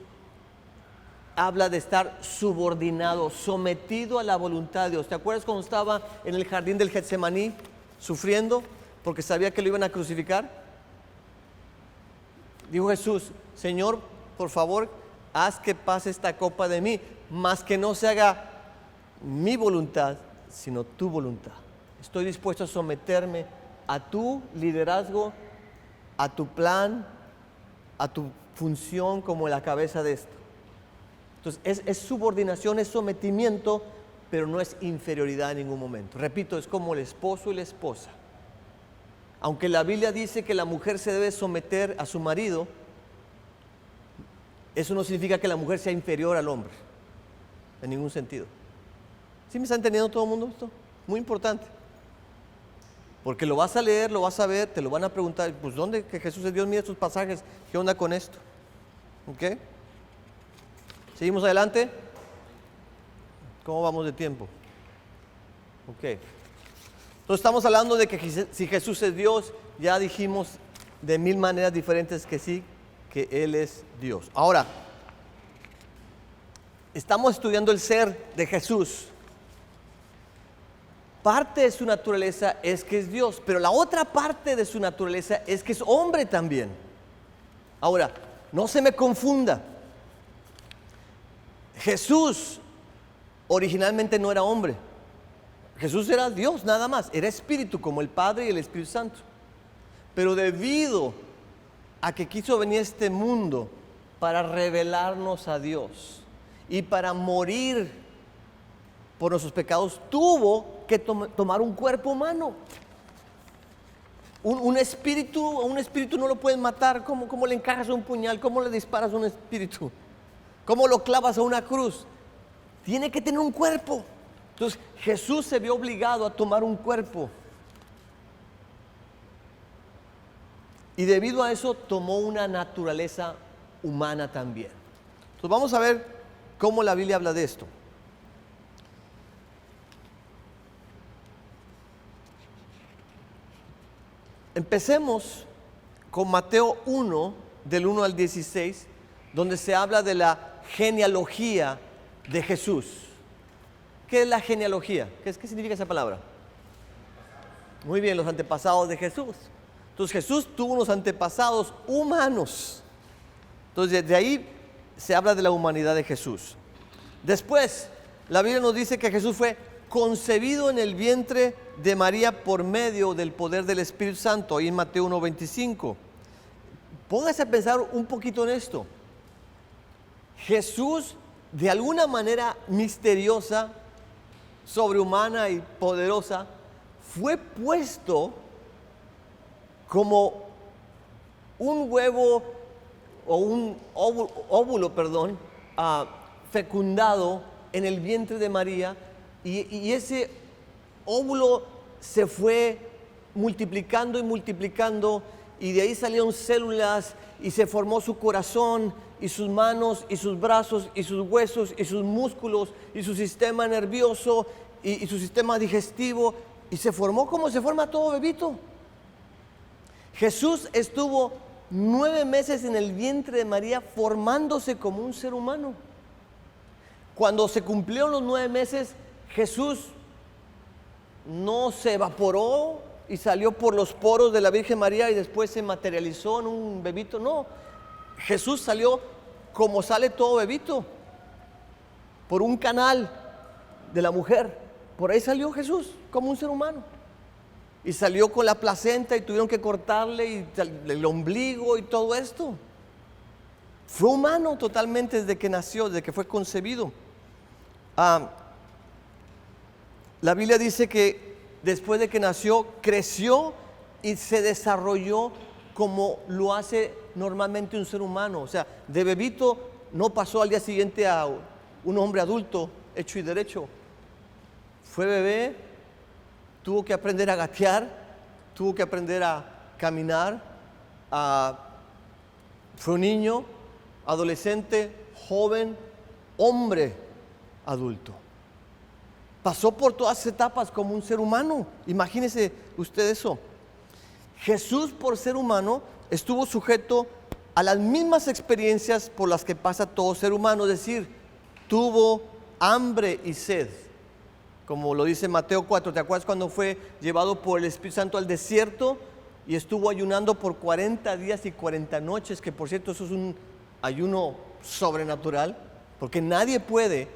habla de estar subordinado, sometido a la voluntad de Dios. ¿Te acuerdas cuando estaba en el jardín del Getsemaní sufriendo porque sabía que lo iban a crucificar? Dijo Jesús: Señor, por favor, haz que pase esta copa de mí, mas que no se haga mi voluntad, sino tu voluntad. Estoy dispuesto a someterme a tu liderazgo, a tu plan, a tu función como la cabeza de esto. Entonces es subordinación, es sometimiento, pero no es inferioridad en ningún momento. Repito, es como el esposo y la esposa. Aunque la Biblia dice que la mujer se debe someter a su marido, eso no significa que la mujer sea inferior al hombre, en ningún sentido. ¿Sí me está entendiendo todo el mundo esto? Muy importante. Porque lo vas a leer, lo vas a ver, te lo van a preguntar: pues ¿dónde que Jesús es Dios? Mira estos pasajes, ¿qué onda con esto? ¿Ok? ¿Seguimos adelante? ¿Cómo vamos de tiempo? Ok. Entonces estamos hablando de que si Jesús es Dios, ya dijimos de 1000 maneras diferentes que sí, que Él es Dios. Ahora, estamos estudiando el ser de Jesús. Parte de su naturaleza es que es Dios, pero la otra parte de su naturaleza es que es hombre también. Ahora, no se me confunda. Jesús originalmente no era hombre. Jesús era Dios nada más, era espíritu como el Padre y el Espíritu Santo. Pero debido a que quiso venir a este mundo para revelarnos a Dios y para morir por nuestros pecados, tuvo que tomar un cuerpo humano. Un espíritu no lo pueden matar. ¿Cómo le encajas un puñal? ¿Cómo le disparas a un espíritu? ¿Cómo lo clavas a una cruz? Tiene que tener un cuerpo. Entonces Jesús se vio obligado a tomar un cuerpo. Y debido a eso tomó una naturaleza humana también. Entonces vamos a ver cómo la Biblia habla de esto. Empecemos con Mateo 1, del 1 al 16, donde se habla de la genealogía de Jesús. ¿Qué es la genealogía? ¿Qué significa esa palabra? Muy bien, los antepasados de Jesús. Entonces Jesús tuvo unos antepasados humanos. Entonces de ahí se habla de la humanidad de Jesús. Después, la Biblia nos dice que Jesús fue concebido en el vientre de María por medio del poder del Espíritu Santo, ahí en Mateo 1:25. Póngase a pensar un poquito en esto. Jesús, de alguna manera misteriosa, sobrehumana y poderosa, fue puesto como un huevo o un óvulo, fecundado en el vientre de María, y ese óvulo se fue multiplicando y multiplicando, y de ahí salieron células y se formó su corazón y sus manos y sus brazos y sus huesos y sus músculos y su sistema nervioso y su sistema digestivo, y se formó como se forma todo bebito. Jesús estuvo 9 meses en el vientre de María formándose como un ser humano. Cuando se cumplieron los 9 meses, Jesús no se evaporó y salió por los poros de la Virgen María y después se materializó en un bebito. No, Jesús salió como sale todo bebito, por un canal de la mujer. Por ahí salió Jesús como un ser humano. Y salió con la placenta y tuvieron que cortarle el ombligo y todo esto. Fue humano totalmente desde que nació, desde que fue concebido. La Biblia dice que después de que nació, creció y se desarrolló como lo hace normalmente un ser humano. O sea, de bebito no pasó al día siguiente a un hombre adulto, hecho y derecho. Fue bebé, tuvo que aprender a gatear, tuvo que aprender a caminar, fue un niño, adolescente, joven, hombre adulto. Pasó por todas las etapas como un ser humano. Imagínese usted eso. Jesús, por ser humano, estuvo sujeto a las mismas experiencias por las que pasa todo ser humano, es decir, tuvo hambre y sed. Como lo dice Mateo 4, ¿te acuerdas cuando fue llevado por el Espíritu Santo al desierto y estuvo ayunando por 40 días y 40 noches? Que por cierto, eso es un ayuno sobrenatural, porque nadie puede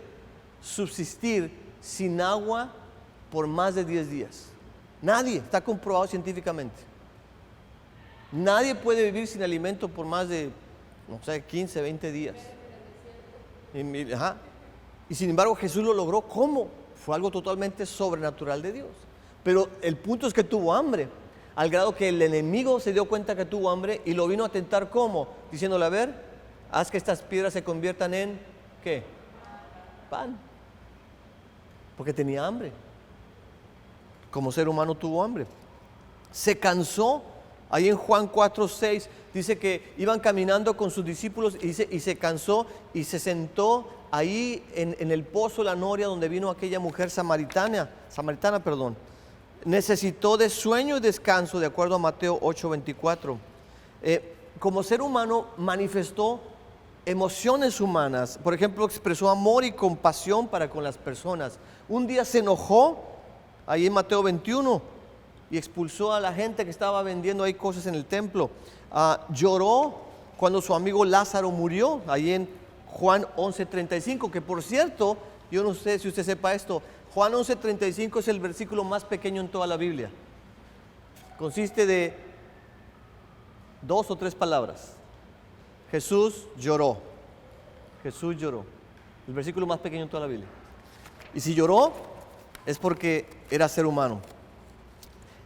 subsistir sin agua por más de 10 días. Nadie, está comprobado científicamente. Nadie puede vivir sin alimento por más de, 15, 20 días. Y sin embargo Jesús lo logró. ¿Cómo? Fue algo totalmente sobrenatural de Dios. Pero el punto es que tuvo hambre, al grado que el enemigo se dio cuenta que tuvo hambre y lo vino a tentar. ¿Cómo? Diciéndole, a ver, haz que estas piedras se conviertan en, ¿qué? Pan. Porque tenía hambre. Como ser humano tuvo hambre. Se cansó Ahí en Juan 4:6 dice que iban caminando con sus discípulos y se cansó y se sentó ahí en el pozo La Noria, donde vino aquella mujer samaritana, necesitó de sueño y descanso, de acuerdo a Mateo 8:24. Como ser humano manifestó emociones humanas. Por ejemplo, expresó amor y compasión para con las personas. Un día se enojó, ahí en Mateo 21, y expulsó a la gente que estaba vendiendo ahí cosas en el templo. Lloró cuando su amigo Lázaro murió, ahí en Juan 11:35, que por cierto, yo no sé si usted sepa esto, Juan 11:35 es el versículo más pequeño en toda la Biblia. Consiste de 2 o 3 palabras. Jesús lloró. Jesús lloró. El versículo más pequeño en toda la Biblia. Y si lloró, es porque era ser humano.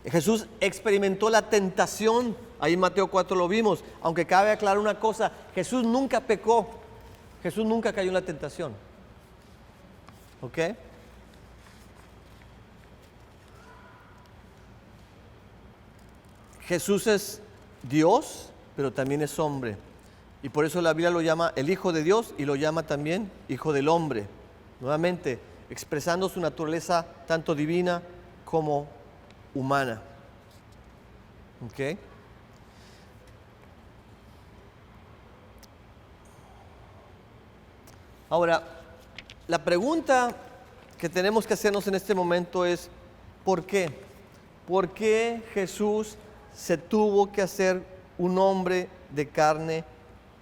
Jesús experimentó la tentación. Ahí en Mateo 4 lo vimos. Aunque cabe aclarar una cosa: Jesús nunca pecó. Jesús nunca cayó en la tentación. ¿Ok? Jesús es Dios, pero también es hombre. Y por eso la Biblia lo llama el Hijo de Dios y lo llama también Hijo del Hombre. Nuevamente, expresando su naturaleza tanto divina como humana. ¿Ok? Ahora, la pregunta que tenemos que hacernos en este momento es: ¿por qué? ¿Por qué Jesús se tuvo que hacer un hombre de carne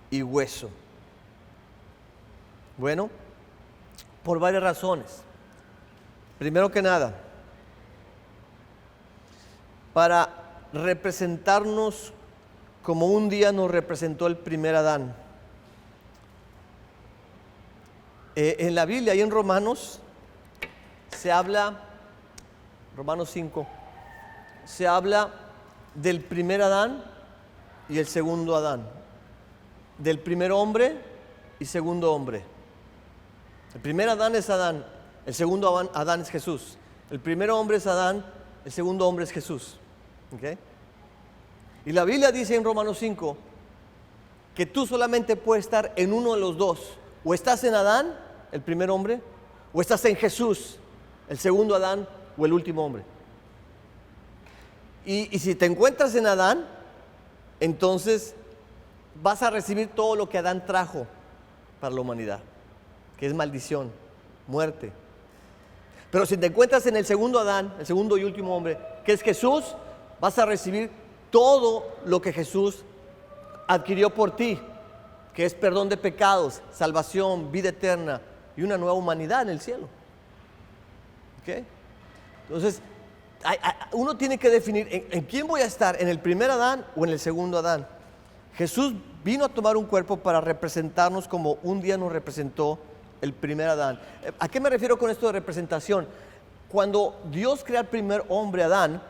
y hueso? Bueno, por varias razones. Primero que nada, para representarnos como un día nos representó el primer Adán. En la Biblia y en Romanos se habla, Romanos 5, se habla del primer Adán y el segundo Adán, del primer hombre y segundo hombre. El primer Adán es Adán, el segundo Adán es Jesús. El primer hombre es Adán, el segundo hombre es Jesús. ¿Okay? Y la Biblia dice en Romanos 5 que tú solamente puedes estar en uno de los dos. O estás en Adán, el primer hombre, o estás en Jesús, el segundo Adán o el último hombre. Y si te encuentras en Adán, entonces vas a recibir todo lo que Adán trajo para la humanidad, que es maldición, muerte. Pero si te encuentras en el segundo Adán, el segundo y último hombre, que es Jesús, vas a recibir todo lo que Jesús adquirió por ti, que es perdón de pecados, salvación, vida eterna y una nueva humanidad en el cielo. ¿Okay? Entonces, uno tiene que definir en quién voy a estar, en el primer Adán o en el segundo Adán. Jesús vino a tomar un cuerpo para representarnos como un día nos representó el primer Adán. ¿A qué me refiero con esto de representación? Cuando Dios crea al primer hombre, Adán,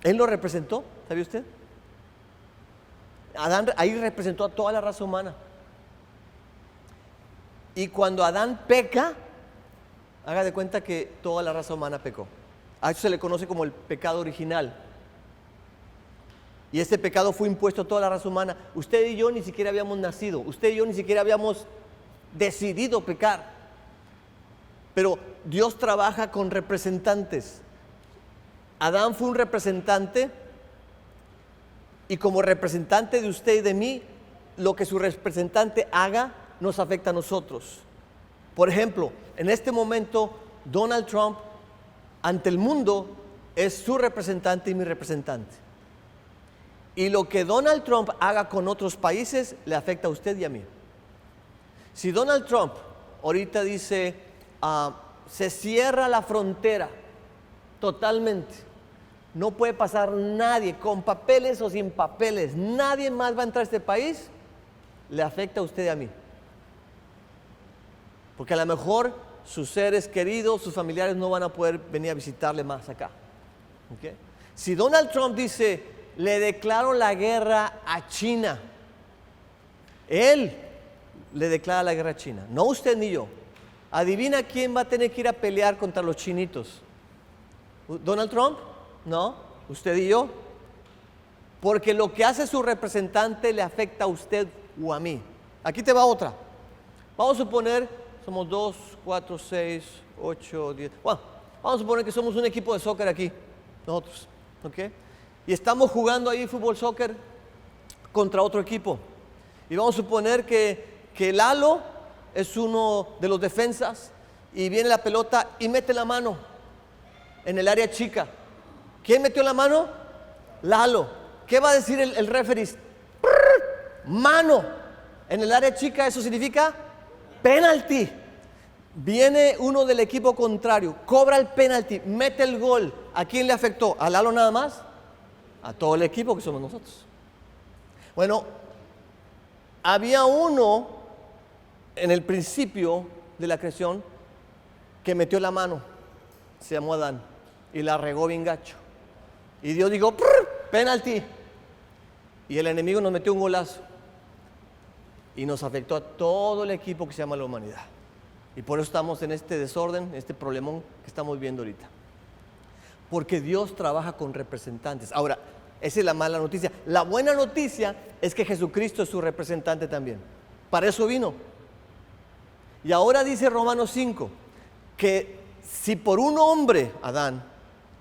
Él lo representó, ¿sabía usted? Adán ahí representó a toda la raza humana. Y cuando Adán peca, haga de cuenta que toda la raza humana pecó. A eso se le conoce como el pecado original. Y este pecado fue impuesto a toda la raza humana. Usted y yo ni siquiera habíamos nacido. Usted y yo ni siquiera habíamos decidido pecar. Pero Dios trabaja con representantes. Adán fue un representante. Y como representante de usted y de mí, lo que su representante haga nos afecta a nosotros. Por ejemplo, en este momento, Donald Trump ante el mundo es su representante y mi representante. Y lo que Donald Trump haga con otros países le afecta a usted y a mí. Si Donald Trump ahorita dice, se cierra la frontera totalmente, no puede pasar nadie, con papeles o sin papeles, nadie más va a entrar a este país, le afecta a usted y a mí. Porque a lo mejor sus seres queridos, sus familiares no van a poder venir a visitarle más acá. ¿Okay? Si Donald Trump dice, le declaro la guerra a China, él le declara la guerra a China, no usted ni yo. Adivina quién va a tener que ir a pelear contra los chinitos. ¿Donald Trump? No, usted y yo, porque lo que hace su representante le afecta a usted o a mí. Aquí te va otra. Vamos a suponer, somos 2, 4, 6, 8, 10. Bueno, vamos a suponer que somos un equipo de soccer aquí, nosotros, ¿ok? Y estamos jugando ahí fútbol, soccer contra otro equipo. Y vamos a suponer que Lalo es uno de los defensas y viene la pelota y mete la mano en el área chica. ¿Quién metió la mano? Lalo. ¿Qué va a decir el referee? Mano en el área chica, eso significa penalti. Viene uno del equipo contrario, cobra el penalti, mete el gol. ¿A quién le afectó? ¿A Lalo nada más? A todo el equipo que somos nosotros. Bueno, había uno en el principio de la creación que metió la mano, se llamó Adán, y la regó bien gacho. Y Dios dijo, penalti. Y el enemigo nos metió un golazo. Y nos afectó a todo el equipo que se llama la humanidad. Y por eso estamos en este desorden, en este problemón que estamos viendo ahorita. Porque Dios trabaja con representantes. Ahora, esa es la mala noticia. La buena noticia es que Jesucristo es su representante también. Para eso vino. Y ahora dice Romanos 5, que si por un hombre, Adán,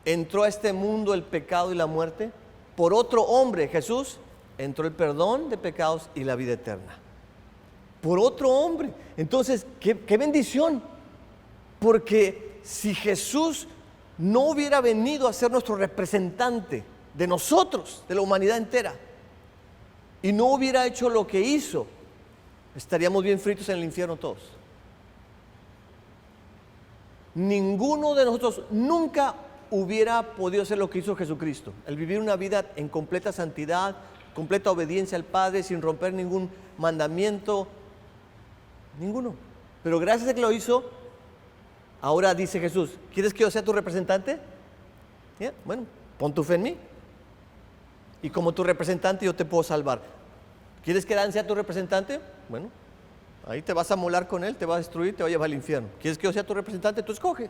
entró a este mundo el pecado y la muerte, por otro hombre, Jesús, entró el perdón de pecados y la vida eterna. Por otro hombre. Entonces, qué bendición. Porque si Jesús no hubiera venido a ser nuestro representante de nosotros, de la humanidad entera, y no hubiera hecho lo que hizo, estaríamos bien fritos en el infierno todos. Ninguno de nosotros nunca hubiera podido hacer lo que hizo Jesucristo, el vivir una vida en completa santidad, completa obediencia al Padre, sin romper ningún mandamiento, ninguno. Pero gracias a que lo hizo, ahora dice Jesús, ¿quieres que yo sea tu representante? Bueno, pon tu fe en mí. Y como tu representante yo te puedo salvar. ¿Quieres que Adán sea tu representante? Bueno, ahí te vas a molar con él, te va a destruir, te va a llevar al infierno. ¿Quieres que yo sea tu representante? Tú escoge.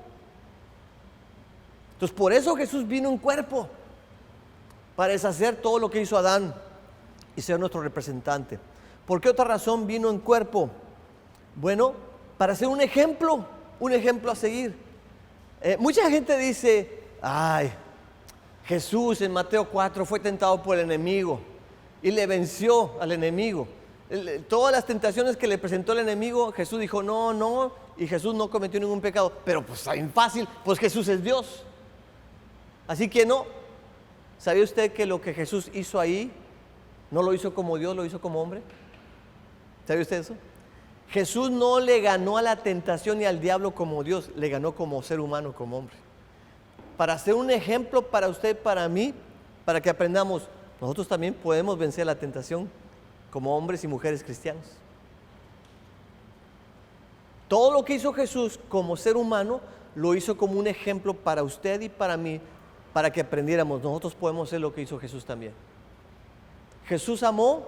Entonces por eso Jesús vino en cuerpo, para deshacer todo lo que hizo Adán y ser nuestro representante. ¿Por qué otra razón vino en cuerpo? Bueno, para ser un ejemplo a seguir. Mucha gente dice, ay, Jesús en Mateo 4 fue tentado por el enemigo y le venció al enemigo. Todas las tentaciones que le presentó el enemigo, Jesús dijo no, y Jesús no cometió ningún pecado. Pero pues es fácil, pues Jesús es Dios. Así que no. ¿Sabía usted que lo que Jesús hizo ahí no lo hizo como Dios, lo hizo como hombre? ¿Sabía usted eso? Jesús no le ganó a la tentación ni al diablo como Dios, le ganó como ser humano, como hombre. Para ser un ejemplo para usted, para mí, para que aprendamos, nosotros también podemos vencer la tentación como hombres y mujeres cristianos. Todo lo que hizo Jesús como ser humano, lo hizo como un ejemplo para usted y para mí, para que aprendiéramos, nosotros podemos hacer lo que hizo Jesús también. Jesús amó,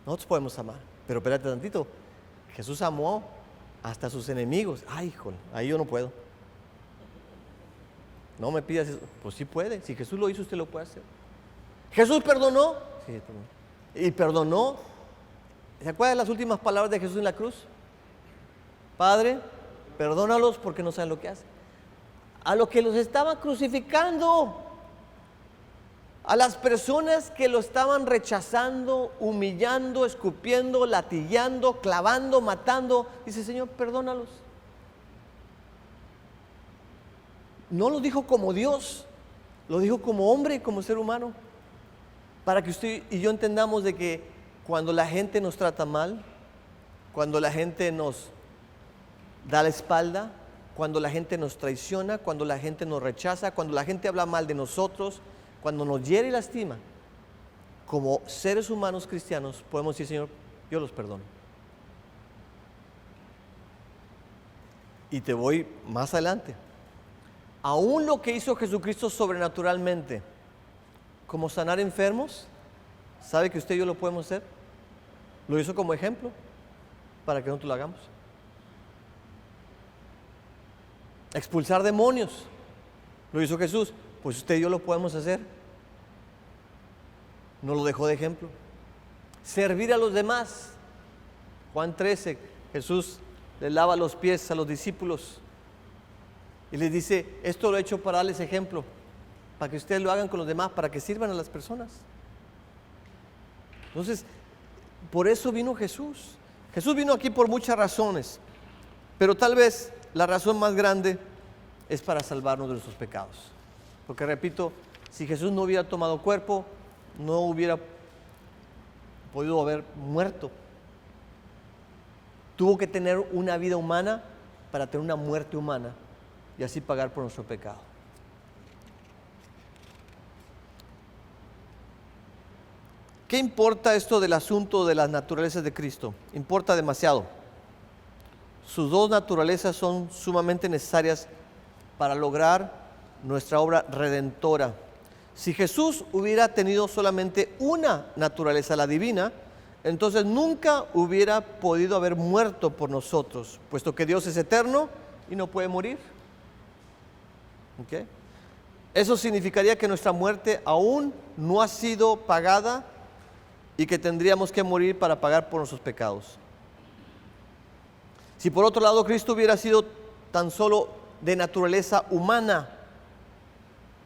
nosotros podemos amar, pero espérate tantito, Jesús amó hasta a sus enemigos. Ay, híjole, ahí yo no puedo. No me pidas eso. Pues sí puede, si Jesús lo hizo, usted lo puede hacer. Jesús perdonó, sí, y perdonó. ¿Se acuerdan las últimas palabras de Jesús en la cruz? Padre, perdónalos porque no saben lo que hacen. A los que los estaban crucificando, a las personas que lo estaban rechazando, humillando, escupiendo, latigueando, clavando, matando, dice, Señor, perdónalos. No lo dijo como Dios, lo dijo como hombre y como ser humano, para que usted y yo entendamos de que cuando la gente nos trata mal, cuando la gente nos da la espalda, cuando la gente nos traiciona, cuando la gente nos rechaza, cuando la gente habla mal de nosotros, cuando nos hiere y lastima, como seres humanos cristianos podemos decir, Señor, yo los perdono. Y te voy más adelante. Aún lo que hizo Jesucristo sobrenaturalmente, como sanar enfermos, ¿sabe que usted y yo lo podemos hacer? Lo hizo como ejemplo para que nosotros lo hagamos. Expulsar demonios, lo hizo Jesús. pues usted y yo lo podemos hacer. Nos lo dejó de ejemplo. Servir a los demás. Juan 13, Jesús le lava los pies a los discípulos y les dice, esto lo he hecho para darles ejemplo, para que ustedes lo hagan con los demás, para que sirvan a las personas. Entonces, por eso vino Jesús. Jesús vino aquí por muchas razones, pero tal vez la razón más grande es para salvarnos de nuestros pecados. Porque repito, si Jesús no hubiera tomado cuerpo, no hubiera podido haber muerto. Tuvo que tener una vida humana para tener una muerte humana y así pagar por nuestro pecado. ¿Qué importa esto del asunto de las naturalezas de Cristo? Importa demasiado. Sus dos naturalezas son sumamente necesarias para lograr nuestra obra redentora. Si Jesús hubiera tenido solamente una naturaleza, la divina, entonces nunca hubiera podido haber muerto por nosotros, puesto que Dios es eterno y no puede morir. ¿Okay? Eso significaría que nuestra muerte aún no ha sido pagada y que tendríamos que morir para pagar por nuestros pecados. Si por otro lado Cristo hubiera sido tan solo de naturaleza humana,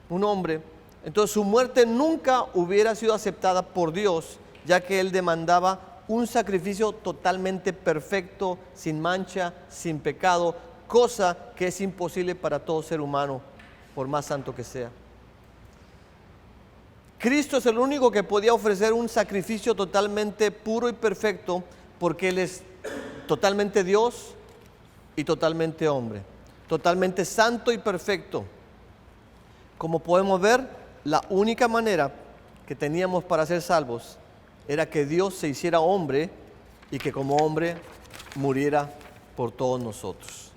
un hombre, entonces su muerte nunca hubiera sido aceptada por Dios, ya que Él demandaba un sacrificio totalmente perfecto, sin mancha, sin pecado, cosa que es imposible para todo ser humano, por más santo que sea. Cristo es el único que podía ofrecer un sacrificio totalmente puro y perfecto, porque Él es totalmente Dios y totalmente hombre, totalmente santo y perfecto. Como podemos ver, la única manera que teníamos para ser salvos era que Dios se hiciera hombre y que como hombre muriera por todos nosotros.